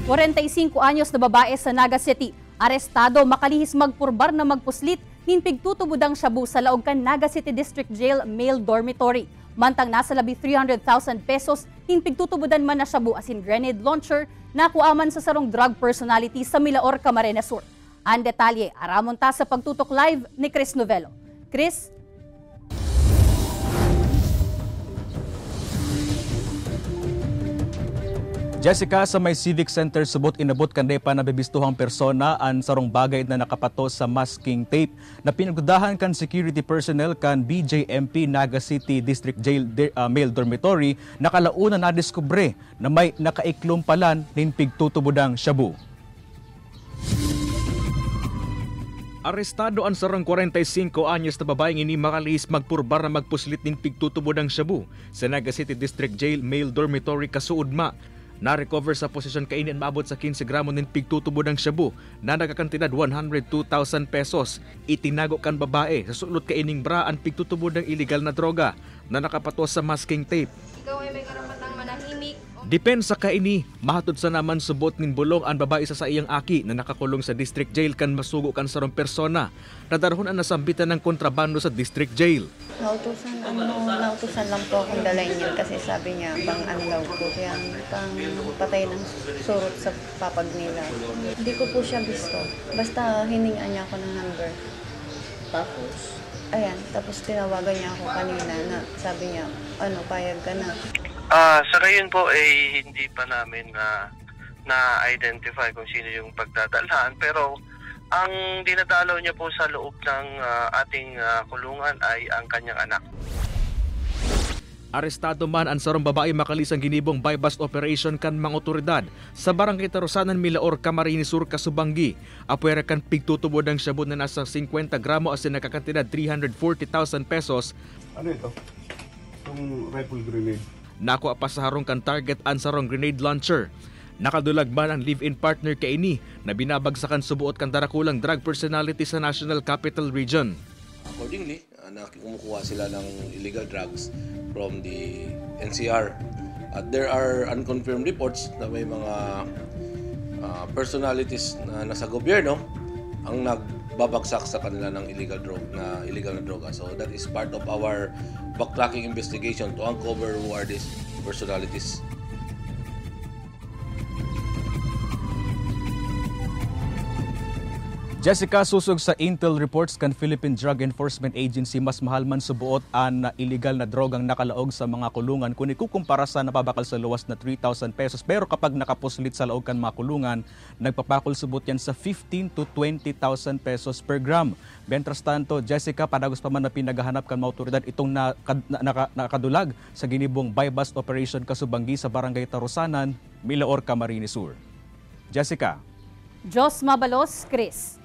45 anyos na babae sa Naga City, arestado makalihis magpurbar na magpuslit nin pigtutubudang shabu sa Laogkan Naga City District Jail Male Dormitory. Mantang nasa labi 300,000 pesos nin pigtutubudan man na shabu asin grenade launcher na kuaman sa sarong drug personality sa Milaor, Camarines Sur. Ang detalye, aramon ta sa pagtutok live ni Chris Novelo. Chris? Jessica, sa may Civic Center subot inabot kanday pa nabibistuhang persona ang sarong bagay na nakapato sa masking tape na pinagdudahan kan security personnel kan BJMP Naga City District Jail Male Dormitory nakalauna na diskubre na may nakaiklumpalan nin pigtutubudang shabu. Arestado ang sarang 45 anyos na babaeng ini makalihis magpurbar na magpuslit nin pigtutubudang shabu sa Naga City District Jail Male Dormitory kasuudma. Na-recover sa posisyon kainin maabot sa 15 gramo nin pigtutubod ng shabu na nagkakantidad 102,000 pesos. Itinago kan babae sa sulot kaining bra ang pigtutubod ng illegal na droga na nakapatos sa masking tape. Ikaw ay may karapatang manahimik. Depensa kaini, mahatod sa naman subot nin bulong ang babae sa iyang aki na nakakulong sa district jail kan masugo kan sarong persona na darahon ang nasambitan ng kontrabando sa district jail. Nautusan lang po akong dalayin yun kasi sabi niya pang anlaw po kaya pang patay ng surot sa papag nila. Hindi ko po siya gusto. Basta hiningaan niya ako ng number. Tapos tinawagan niya ako kanina na sabi niya, payag ka na. Sa ngayon po hindi pa namin na-identify kung sino yung pagdadalhan pero ang dinadalaw niya po sa loob ng ating kulungan ay ang kanyang anak. Arestado man ang sarong babae makalisang ginibong bypass operation kan mga otoridad sa barangay Tarosanan, Milaor, Camarines Sur, Kasubanggi. Apwera kan pigtutubod ng shabu na nasa 50 gramo asin nakakantidad 340,000 pesos. Ano ito? Itong rifle grenade. Nakuha pa sa harong kan target ang sarong grenade launcher. Nakadulag man ang live-in partner kaini na binabagsakan subuot kan darakulang drug personality sa National Capital Region. Accordingly, kumukuha sila ng illegal drugs from the NCR. At there are unconfirmed reports na may mga personalities na nasa gobyerno ang nagbabagsak sa kanila ng illegal na droga. So that is part of our backtracking investigation to uncover who are these personalities. Jessica, susog sa intel reports kan Philippine Drug Enforcement Agency mas mahal man subuot ang illegal na drogang nakalaog sa mga kulungan kung ikukumpara sa napabakal sa luwas na 3,000 pesos. Pero kapag nakapuslit sa laog kan mga kulungan, nagpapakol subot yan sa 15 to 20,000 pesos per gram. Mientras tanto, Jessica, padagos pa man na pinagahanap kan mga otoridad itong nakadulag sa ginibong bypass operation Kasubanggi sa barangay Tarosanan, Milaor, Camarines Sur. Jessica. Jos Mabalos, Chris.